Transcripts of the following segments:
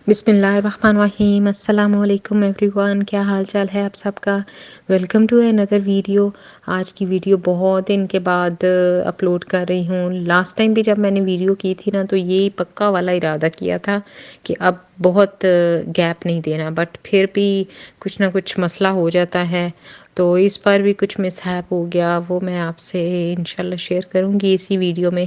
بسم اللہ الرحمن الرحیم۔ السلام علیکم ایوری ون، کیا حال چال ہے آپ سب کا؟ ویلکم ٹو اندر ویڈیو۔ آج کی ویڈیو بہت دن کے بعد اپلوڈ کر رہی ہوں۔ لاسٹ ٹائم بھی جب میں نے ویڈیو کی تھی نا تو یہی پکا والا ارادہ کیا تھا کہ اب بہت گیپ نہیں دینا، بٹ پھر بھی کچھ نہ کچھ مسئلہ ہو جاتا ہے، تو اس پر بھی کچھ مس ہیپ ہو گیا، وہ میں آپ سے انشاءاللہ شیئر کروں گی اسی ویڈیو میں۔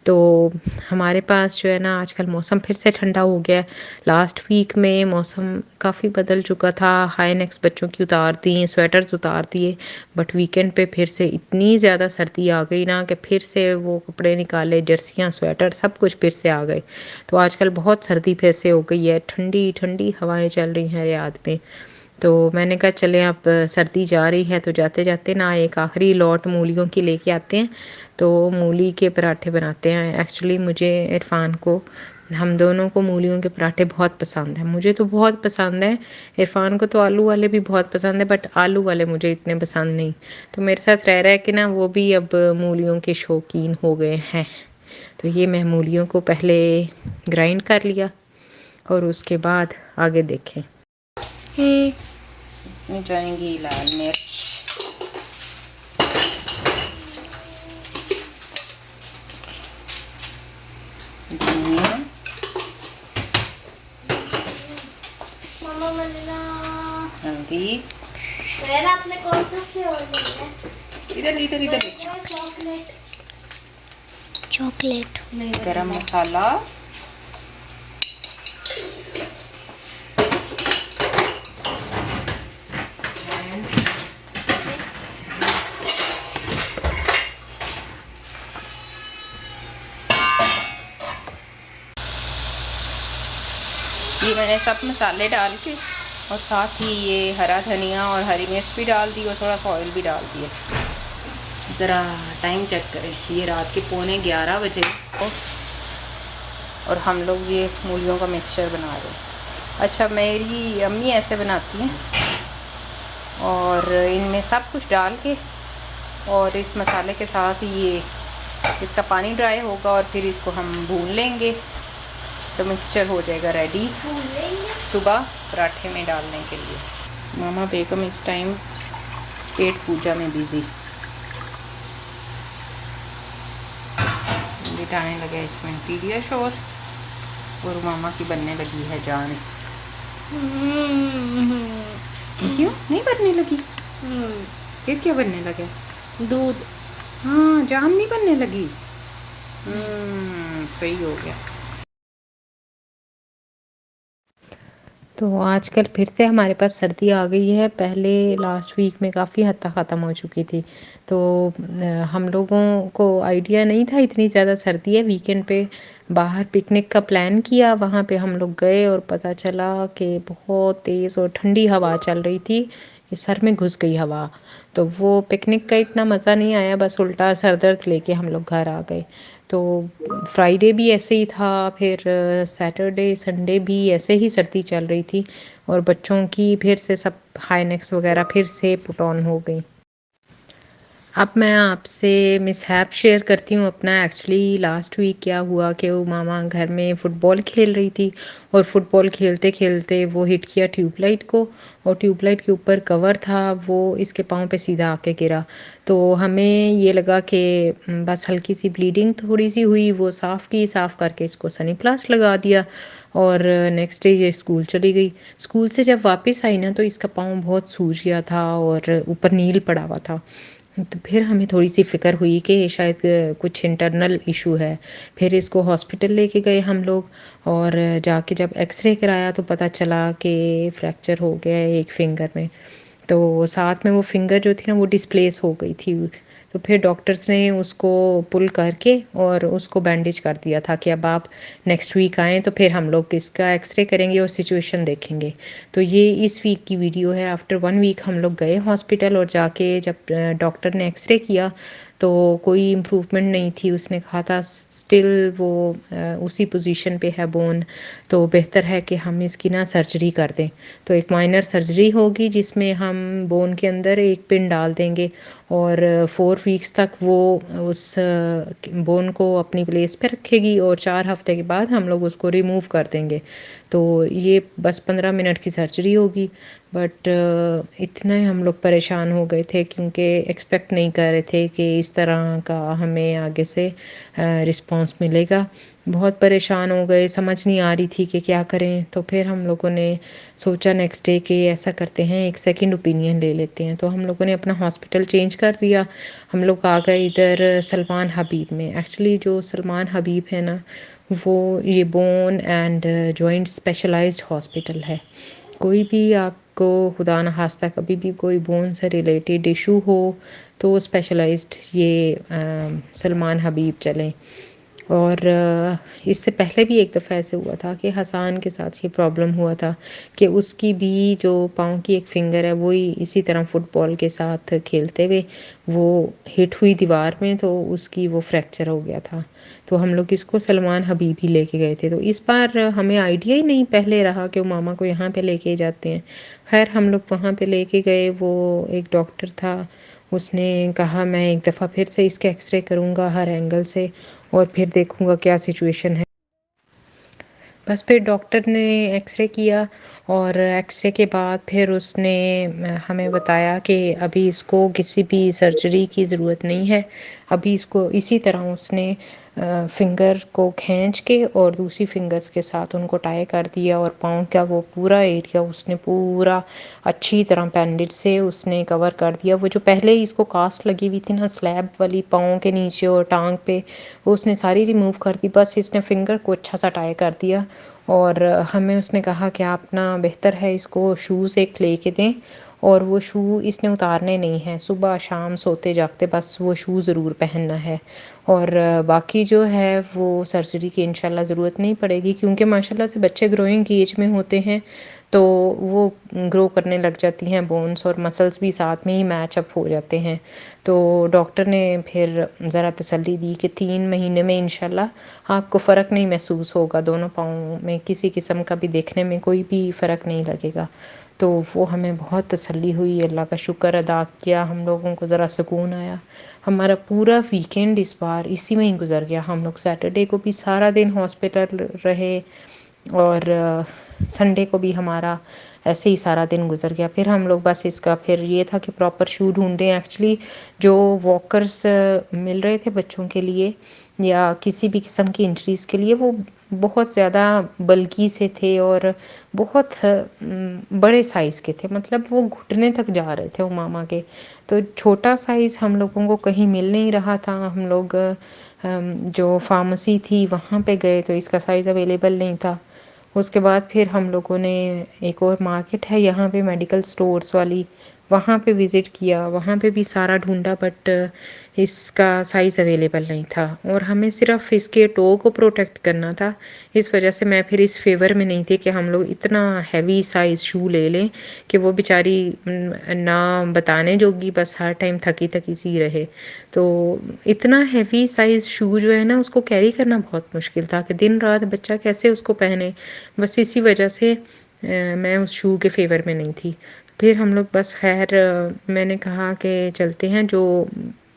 تو ہمارے پاس جو ہے نا آج کل موسم پھر سے ٹھنڈا ہو گیا ہے۔ لاسٹ ویک میں موسم کافی بدل چکا تھا، ہائی نیکس بچوں کی اتار دی، سویٹرز اتار دیے، بٹ ویکنڈ پہ پھر سے اتنی زیادہ سردی آ گئی نا کہ پھر سے وہ کپڑے نکالے، جرسیاں، سویٹر سب کچھ پھر سے آ گئے۔ تو آج کل بہت سردی پھر سے ہو گئی ہے، ٹھنڈی ٹھنڈی ہوائیں چل رہی ہیں ریاض میں۔ تو میں نے کہا چلیں اب سردی جا رہی ہے تو جاتے جاتے نا ایک آخری لوٹ مولیوں کی لے کے آتے ہیں، تو مولی کے پراٹھے بناتے ہیں۔ ایکچولی مجھے، عرفان کو، ہم دونوں کو مولیوں کے پراٹھے بہت پسند ہیں۔ مجھے تو بہت پسند ہے، عرفان کو تو آلو والے بھی بہت پسند ہے، بٹ آلو والے مجھے اتنے پسند نہیں۔ تو میرے ساتھ رہ کہ نا وہ بھی اب مولیوں کے شوقین ہو گئے ہیں۔ تو یہ میں مولیوں کو پہلے گرائنڈ کر لیا اور اس کے بعد آگے دیکھیں۔ اس میں جائیں گی لال مرچ، دھنیا، ہلدی، آپ نے کون سا فلیور لیا ہے؟ ادھر ادھر ادھر، چاکلیٹ، گرم مسالہ، یہ میں نے سب مسالے ڈال کے اور ساتھ ہی یہ ہرا دھنیا اور ہری مرچ بھی ڈال دی اور تھوڑا سا آئل بھی ڈال دیا۔ ذرا ٹائم چیک کریں، یہ رات کے 11:15 بجے اور ہم لوگ یہ مولیوں کا مکسچر بنا رہے ہیں۔ اچھا، میری امی ایسے بناتی ہیں، اور ان میں سب کچھ ڈال کے اور اس مسالے کے ساتھ یہ اس کا پانی ڈرائی ہوگا اور پھر اس کو ہم بھون لیں گے تو مکسچر ہو جائے گا ریڈی صبح پراٹھے میں ڈالنے کے لیے۔ ماما بیگم اس ٹائم پیٹ پوجا میں بزی، بٹھانے لگے اس میں پیڈیا شور، اور ماما کی بننے لگی ہے جان۔ کیوں نہیں بننے لگی؟ پھر کیا بننے لگے؟ دودھ۔ ہاں، جام نہیں بننے لگی۔ صحیح ہو گیا۔ تو آج کل پھر سے ہمارے پاس سردی آ گئی ہے، پہلے لاسٹ ویک میں کافی حد تک ختم ہو چکی تھی، تو ہم لوگوں کو آئیڈیا نہیں تھا اتنی زیادہ سردی ہے۔ ویکنڈ پہ باہر پکنک کا پلان کیا، وہاں پہ ہم لوگ گئے اور پتہ چلا کہ بہت تیز اور ٹھنڈی ہوا چل رہی تھی، یہ سر میں گھس گئی ہوا، تو وہ پکنک کا اتنا مزہ نہیں آیا، بس الٹا سر درد لے کے ہم لوگ گھر آ گئے۔ تو فرائیڈے بھی ایسے ہی تھا، پھر سیٹرڈے سنڈے بھی ایسے ہی سردی چل رہی تھی، اور بچوں کی پھر سے سب ہائی نیکس وغیرہ پھر سے پٹ آن ہو گئی۔ اب میں آپ سے مس ہیپ شیئر کرتی ہوں اپنا۔ ایکچولی لاسٹ ویک کیا ہوا کہ وہ ماما گھر میں فٹ بال کھیل رہی تھی، اور فٹ بال کھیلتے کھیلتے وہ ہٹ کیا ٹیوب لائٹ کو، اور ٹیوب لائٹ کے اوپر کور تھا، وہ اس کے پاؤں پہ سیدھا آ کے گرا۔ تو ہمیں یہ لگا کہ بس ہلکی سی بلیڈنگ تھوڑی سی ہوئی، وہ صاف کر کے اس کو سنی پلاسٹ لگا دیا، اور نیکسٹ ڈے یہ اسکول چلی گئی۔ اسکول سے جب واپس آئی نا تو اس کا پاؤں بہت سوج گیا تھا اور اوپر نیل پڑا ہوا تھا، تو پھر ہمیں تھوڑی سی فکر ہوئی کہ شاید کچھ انٹرنل ایشو ہے۔ پھر اس کو ہاسپٹل لے کے گئے ہم لوگ، اور جا کے جب ایکس رے کرایا تو پتہ چلا کہ فریکچر ہو گیا ہے ایک فنگر میں، تو ساتھ میں وہ فنگر جو تھی نا وہ ڈسپلیس ہو گئی تھی، تو پھر ڈاکٹرز نے اس کو پل کر کے اور اس کو بینڈیج کر دیا تھا کہ اب آپ نیکسٹ ویک آئیں تو پھر ہم لوگ اس کا ایکس رے کریں گے اور سچویشن دیکھیں گے۔ تو یہ اس ویک کی ویڈیو ہے۔ آفٹر 1 ویک ہم لوگ گئے ہاسپٹل، اور جا کے جب ڈاکٹر نے ایکس رے کیا تو کوئی امپروومنٹ نہیں تھی. اس نے کہا تھا اسٹل وہ اسی پوزیشن پہ ہے بون, تو بہتر ہے کہ ہم اس کی نا سرجری کر دیں. تو ایک مائنر سرجری ہوگی جس میں ہم بون کے اندر ایک پن ڈال دیں گے, اور 4 ویکس تک وہ اس بون کو اپنی پلیس پہ رکھے گی, اور 4 ہفتے کے بعد ہم لوگ اس کو ریموو کر دیں گے. تو یہ بس 15 منٹ کی سرجری ہوگی. بٹ اتنے ہم لوگ پریشان ہو گئے تھے کیونکہ ایکسپیکٹ نہیں کر رہے تھے کہ اس طرح کا ہمیں آگے سے رسپانس ملے گا. بہت پریشان ہو گئے, سمجھ نہیں آ رہی تھی کہ کیا کریں. تو پھر ہم لوگوں نے سوچا نیکسٹ ڈے کہ ایسا کرتے ہیں ایک سیکنڈ اوپینین لے لیتے ہیں. تو ہم لوگوں نے اپنا ہاسپٹل چینج کر دیا. ہم لوگ آ گئے ادھر سلمان حبیب میں. ایکچولی جو سلمان حبیب ہے نا, وہ یہ bone and joint specialized hospital ہے. کوئی بھی آپ کو خدا نخواستہ کبھی بھی کوئی بون سے ریلیٹڈ ایشو ہو تو اسپیشلائزڈ یہ سلمان حبیب چلیں. اور اس سے پہلے بھی ایک دفعہ ایسے ہوا تھا کہ حسان کے ساتھ یہ پرابلم ہوا تھا کہ اس کی بھی جو پاؤں کی ایک فنگر ہے وہی اسی طرح فٹ بال کے ساتھ کھیلتے ہوئے وہ ہٹ ہوئی دیوار میں, تو اس کی وہ فریکچر ہو گیا تھا. تو ہم لوگ اس کو سلمان حبیب ہی لے کے گئے تھے. تو اس بار ہمیں آئیڈیا ہی نہیں پہلے رہا کہ وہ ماما کو یہاں پہ لے کے جاتے ہیں. خیر ہم لوگ وہاں پہ لے کے گئے. وہ ایک ڈاکٹر تھا, اس نے کہا میں ایک دفعہ پھر سے اس کے ایکس رے کروں گا ہر اینگل سے, اور پھر دیکھوں گا کیا سچویشن ہے. بس پھر ڈاکٹر نے ایکس رے کیا, اور ایکس رے کے بعد پھر اس نے ہمیں بتایا کہ ابھی اس کو کسی بھی سرجری کی ضرورت نہیں ہے. ابھی اس کو اسی طرح اس نے فنگر کو کھینچ کے اور دوسری فنگرس کے ساتھ ان کو ٹائی کر دیا, اور پاؤں کا وہ پورا ایریا اس نے پورا اچھی طرح بینڈیج سے اس نے کور کر دیا. وہ جو پہلے ہی اس کو کاسٹ لگی ہوئی تھی نا سلیب والی پاؤں کے نیچے اور ٹانگ پہ, وہ اس نے ساری ریموو کر دی. بس اس نے فنگر کو اچھا سا ٹائی کر دیا, اور ہمیں اس نے کہا کہ آپ نا بہتر ہے اس کو شوز ایک لے کے دیں, اور وہ شو اس نے اتارنے نہیں ہیں. صبح شام سوتے جاگتے بس وہ شو ضرور پہننا ہے, اور باقی جو ہے وہ سرجری کی انشاءاللہ ضرورت نہیں پڑے گی, کیونکہ ماشاءاللہ سے بچے گروئنگ ایج میں ہوتے ہیں تو وہ گرو کرنے لگ جاتی ہیں بونس, اور مسلس بھی ساتھ میں ہی میچ اپ ہو جاتے ہیں. تو ڈاکٹر نے پھر ذرا تسلی دی کہ 3 مہینے میں انشاءاللہ آپ کو فرق نہیں محسوس ہوگا, دونوں پاؤں میں کسی قسم کا بھی دیکھنے میں کوئی بھی فرق نہیں لگے گا. تو وہ ہمیں بہت تسلی ہوئی, اللہ کا شکر ادا کیا, ہم لوگوں کو ذرا سکون آیا. ہمارا پورا ویکینڈ اس بار اسی میں ہی گزر گیا. ہم لوگ سیٹرڈے کو بھی سارا دن ہاسپٹل رہے, اور سنڈے کو بھی ہمارا ایسے ہی سارا دن گزر گیا. پھر ہم لوگ بس اس کا پھر یہ تھا کہ پراپر شو ڈھونڈیں. ایکچولی جو واکرس مل رہے تھے بچوں کے لیے یا کسی بھی قسم کی انجریز کے لیے, وہ بہت زیادہ بلکی سے تھے اور بہت بڑے سائز کے تھے, مطلب وہ گھٹنے تک جا رہے تھے وہ ماما کے. تو چھوٹا سائز ہم لوگوں کو کہیں مل نہیں رہا تھا. ہم لوگ جو فارمیسی تھی وہاں پہ گئے تو اس کا سائز اویلیبل نہیں تھا. اس کے بعد پھر ہم لوگوں نے ایک اور مارکیٹ ہے یہاں پہ میڈیکل سٹورز والی, وہاں پہ وزٹ کیا. وہاں پہ بھی سارا ڈھونڈا بٹ اس کا سائز اویلیبل نہیں تھا, اور ہمیں صرف اس کے ٹو کو پروٹیکٹ کرنا تھا. اس وجہ سے میں پھر اس فیور میں نہیں تھی کہ ہم لوگ اتنا ہیوی سائز شو لے لیں کہ وہ بیچاری نہ بتانے جوگی, بس ہر ٹائم تھکی تھکی سی رہے. تو اتنا ہیوی سائز شو جو ہے نا اس کو کیری کرنا بہت مشکل تھا کہ دن رات بچہ کیسے اس کو پہنے. بس اسی وجہ سے میں اس شو کے فیور میں نہیں تھی. پھر ہم لوگ بس خیر میں نے کہا کہ چلتے ہیں, جو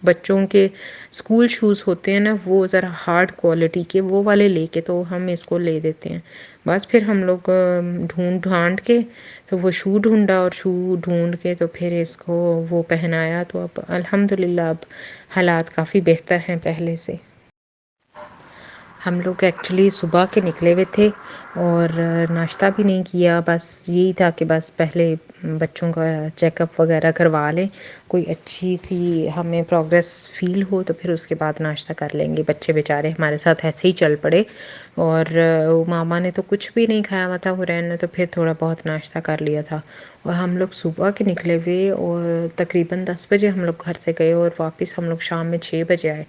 بچوں کے اسکول شوز ہوتے ہیں نا وہ ذرا ہارڈ کوالٹی کے وہ والے لے کے تو ہم اس کو لے دیتے ہیں. بس پھر ہم لوگ ڈھونڈ ڈھانٹ کے تو وہ شو ڈھونڈا, اور شو ڈھونڈ کے تو پھر اس کو وہ پہنایا. تو اب الحمد للہ اب حالات کافی بہتر ہیں پہلے سے. ہم لوگ ایکچولی صبح کے نکلے ہوئے تھے اور ناشتہ بھی نہیں کیا. بس یہی تھا کہ بس پہلے بچوں کا چیک اپ وغیرہ کروا لیں, کوئی اچھی سی ہمیں پروگریس فیل ہو تو پھر اس کے بعد ناشتہ کر لیں گے. بچے بیچارے ہمارے ساتھ ایسے ہی چل پڑے, اور ماما نے تو کچھ بھی نہیں کھایا ہوا تھا, حرین نے تو پھر تھوڑا بہت ناشتہ کر لیا تھا. اور ہم لوگ صبح کے نکلے ہوئے اور تقریباً 10 بجے ہم لوگ گھر سے گئے, اور واپس ہم لوگ شام میں 6 بجے آئے.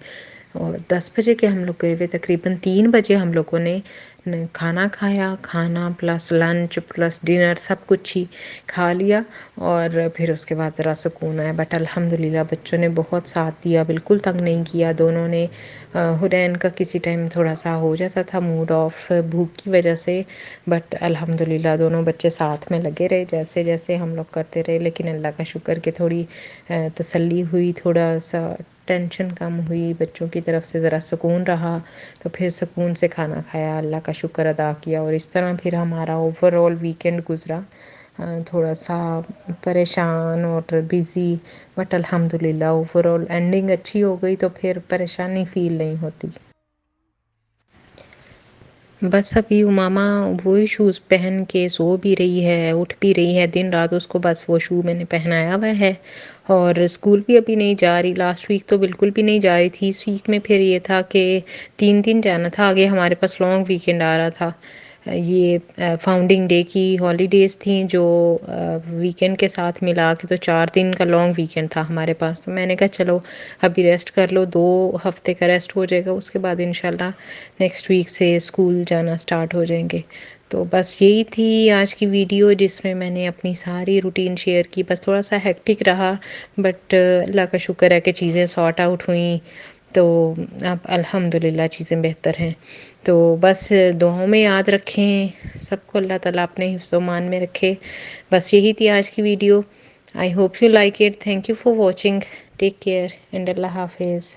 اور 10 بجے کے ہم لوگ گئے ہوئے, تقریباً 3 بجے ہم لوگوں نے کھانا کھایا، کھانا پلس لنچ پلس ڈنر سب کچھ ہی کھا لیا، اور پھر اس کے بعد ذرا سکون آیا۔ بٹ الحمد للہ بچوں نے بہت ساتھ دیا، بالکل تنگ نہیں کیا دونوں نے۔ حنین کا کسی ٹائم تھوڑا سا ہو جاتا تھا موڈ آف بھوک کی وجہ سے، بٹ الحمد للہ دونوں بچے ساتھ میں لگے رہے جیسے جیسے ہم لوگ کرتے رہے۔ لیکن اللہ کا شکر کہ تھوڑی تسلی ہوئی، تھوڑا سا ٹینشن کم ہوئی، بچوں کی طرف سے ذرا سکون رہا، تو پھر سکون سے کھانا کھایا، اللہ کا شکر ادا کیا، اور اس طرح پھر ہمارا اوور آل ویکینڈ گزرا، تھوڑا سا پریشان اور بزی، بٹ الحمد للہ اوور آل اینڈنگ اچھی ہو گئی، تو پھر پریشانی فیل نہیں ہوتی۔ بس ابھی امامہ وہی شوز پہن کے سو بھی رہی ہے، اٹھ بھی رہی ہے، دن رات اس کو بس وہ شو میں نے پہنایا ہوا ہے، اور اسکول بھی ابھی نہیں جا رہی۔ لاسٹ ویک تو بالکل بھی نہیں جا رہی تھی، اس ویک میں پھر یہ تھا کہ 3 دن جانا تھا، آگے ہمارے پاس لانگ ویکینڈ آ رہا تھا۔ یہ فاؤنڈنگ ڈے کی ہالیڈیز تھیں جو ویکینڈ کے ساتھ ملا کے، تو 4 دن کا لانگ ویکینڈ تھا ہمارے پاس، تو میں نے کہا چلو ابھی ریسٹ کر لو، 2 ہفتے کا ریسٹ ہو جائے گا، اس کے بعد انشاءاللہ نیکسٹ ویک سے اسکول جانا سٹارٹ ہو جائیں گے۔ تو بس یہی تھی آج کی ویڈیو، جس میں میں نے اپنی ساری روٹین شیئر کی۔ بس تھوڑا سا ہیکٹک رہا، بٹ اللہ کا شکر ہے کہ چیزیں سارٹ آؤٹ ہوئیں، تو اب الحمد للہ چیزیں بہتر ہیں۔ تو بس دعاؤں میں یاد رکھیں سب کو، اللہ تعالیٰ اپنے حفظ و امان میں رکھے۔ بس یہی تھی آج کی video. I hope you like it. Thank you for watching. Take care and اللہ حافظ۔